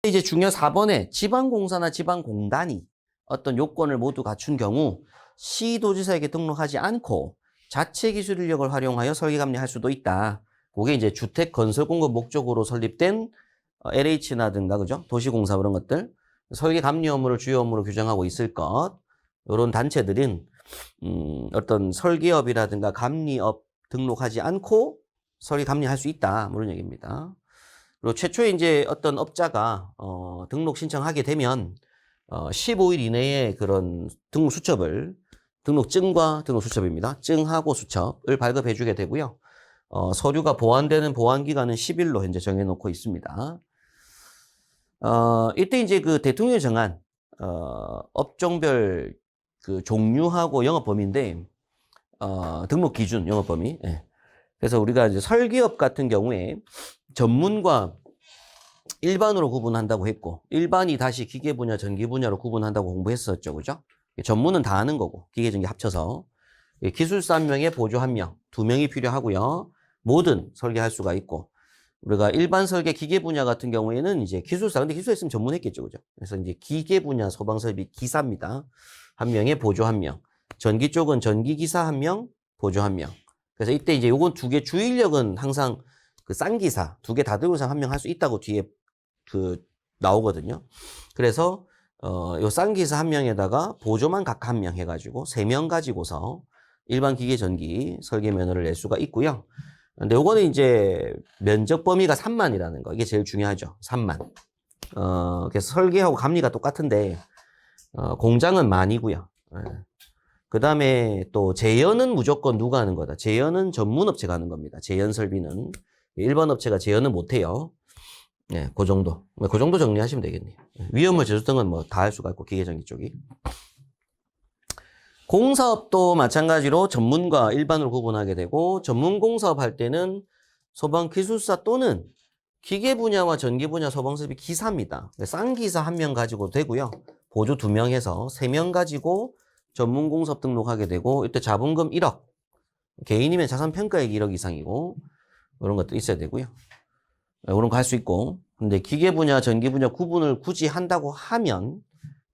이제 중요 4번에 지방공사나 지방공단이 어떤 요건을 모두 갖춘 경우 시도지사에게 등록하지 않고 자체 기술 인력을 활용하여 설계 감리할 수도 있다. 그게 이제 주택 건설 공급 목적으로 설립된 LH라든가 그죠? 도시공사 그런 것들 설계 감리 업무를 주요 업무로 규정하고 있을 것. 이런 단체들은 어떤 설계업이라든가 감리업 등록하지 않고 설계 감리할 수 있다. 이런 얘기입니다. 그리고 최초에 이제 어떤 업자가 등록 신청하게 되면 15일 이내에 그런 등록 수첩을 등록증과 등록 수첩입니다. 증하고 수첩을 발급해 주게 되고요. 서류가 보완되는 보완 기간은 10일로 현재 정해놓고 있습니다. 이때 이제 그 대통령이 정한 업종별 그 종류하고 영업 범위인데 등록 기준 영업 범위. 예. 그래서 우리가 이제 설계업 같은 경우에 전문과 일반으로 구분한다고 했고 일반이 다시 기계 분야, 전기 분야로 구분한다고 공부했었죠. 그죠? 전문은 다 하는 거고 기계, 전기 합쳐서 기술사 1명에 보조 1명, 2명이 필요하고요. 뭐든 설계할 수가 있고 우리가 일반 설계 기계 분야 같은 경우에는 이제 기술사, 근데 기술사 있으면 전문했겠죠. 그죠? 그래서 이제 기계 분야 소방설비 기사입니다. 1명에 보조 1명. 전기 쪽은 전기기사 1명, 보조 1명. 그래서 이때 이제 요건 2개 주인력은 항상 그 싼 기사 2개 다 들고 있으면 1명 할 수 있다고 뒤에 그 나오거든요. 그래서 요 싼 기사 1명에다가 보조만 각 1명 해가지고 3명 가지고서 일반 기계 전기 설계 면허를 낼 수가 있고요. 근데 요거는 이제 면적 범위가 3만이라는 거 이게 제일 중요하죠. 3만. 그래서 설계하고 감리가 똑같은데 공장은 만이고요. 그 다음에 또 제연은 무조건 누가 하는 거다. 제연은 전문업체가 하는 겁니다. 제연 설비는 일반 업체가 제연은 못해요. 네, 그 정도. 그 정도 정리하시면 되겠네요. 위험물 제조 등은 뭐 다 할 수가 있고 기계전기 쪽이. 공사업도 마찬가지로 전문과 일반으로 구분하게 되고 전문 공사업 할 때는 소방기술사 또는 기계 분야와 전기 분야 소방설비 기사입니다. 싼 기사 1명 가지고 되고요. 보조 2명 해서 3명 가지고 전문 공사업 등록하게 되고 이때 자본금 1억, 개인이면 자산평가액 1억 이상이고 이런 것도 있어야 되고요. 이런 거 할 수 있고 근데 기계 분야, 전기 분야 구분을 굳이 한다고 하면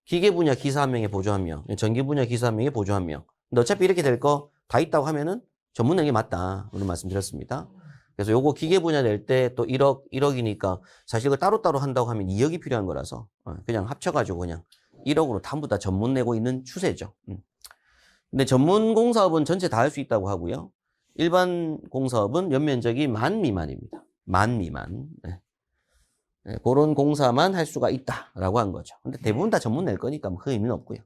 기계 분야 기사 1명에 보조 1명, 전기 분야 기사 1명에 보조 1명. 근데 어차피 이렇게 될 거 다 있다고 하면은 전문 내는 게 맞다. 이런 말씀 드렸습니다. 그래서 요거 기계 분야 낼 때 또 1억이니까 사실 이거 따로따로 한다고 하면 2억이 필요한 거라서 그냥 합쳐가지고 그냥 1억으로 전부 다 전문 내고 있는 추세죠. 근데 전문 공사업은 전체 다 할 수 있다고 하고요. 일반 공사업은 연면적이 10,000 미만입니다. 10,000 미만. 네. 네, 그런 공사만 할 수가 있다라고 한 거죠. 근데 대부분 다 전문 낼 거니까 그 의미는 없고요.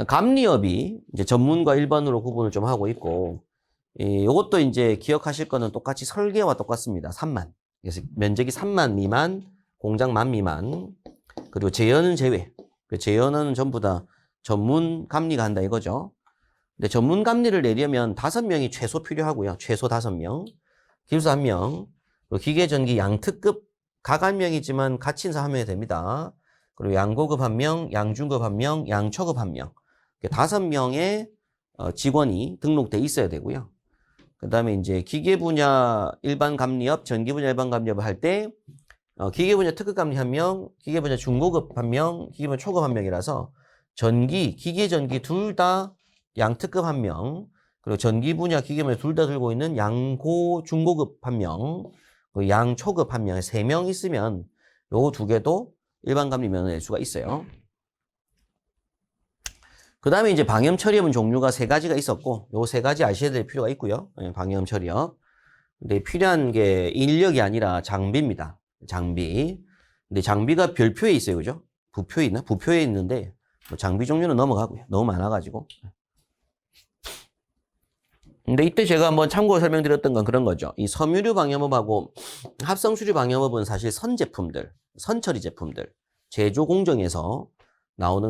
감리업이 이제 전문과 일반으로 구분을 좀 하고 있고, 이것도 이제 기억하실 거는 똑같이 설계와 똑같습니다. 3만. 그래서 면적이 3만 미만, 공장 10,000 미만, 그리고 제연은 제외. 제연은 전부 다 전문 감리가 한다 이거죠. 근데 전문 감리를 내려면 5명이 최소 필요하고요. 최소 5명. 기술사 1명, 그리고 기계전기 양특급 각 1명이지만 같이 인사 1명이 됩니다. 그리고 양고급 1명, 양중급 1명, 양초급 1명. 5명의 직원이 등록돼 있어야 되고요. 그 다음에 이제 기계 분야 일반 감리업, 전기 분야 일반 감리업을 할 때 기계 분야 특급 감리 1명, 기계 분야 중고급 1명, 기계 분야 초급 1명이라서 전기, 기계 전기 둘 다 양특급 1명, 그리고 전기 분야 기계 분야 둘 다 들고 있는 양고 중고급 1명, 그리고 양초급 1명, 3명 있으면 요 2개도 일반 감리 면허 낼 수가 있어요. 그 다음에 이제 방염 처리업은 종류가 3가지가 있었고, 요 3가지 아셔야 될 필요가 있고요. 방염 처리업. 근데 필요한 게 인력이 아니라 장비입니다. 장비. 근데 장비가 별표에 있어요. 그죠? 부표에 있나? 부표에 있는데, 뭐 장비 종류는 넘어가고요. 너무 많아가지고. 근데 이때 제가 한번 참고로 설명드렸던 건 그런 거죠. 이 섬유류 방염업하고 합성수류 방염업은 사실 선 제품들, 선 처리 제품들, 제조 공정에서 나오는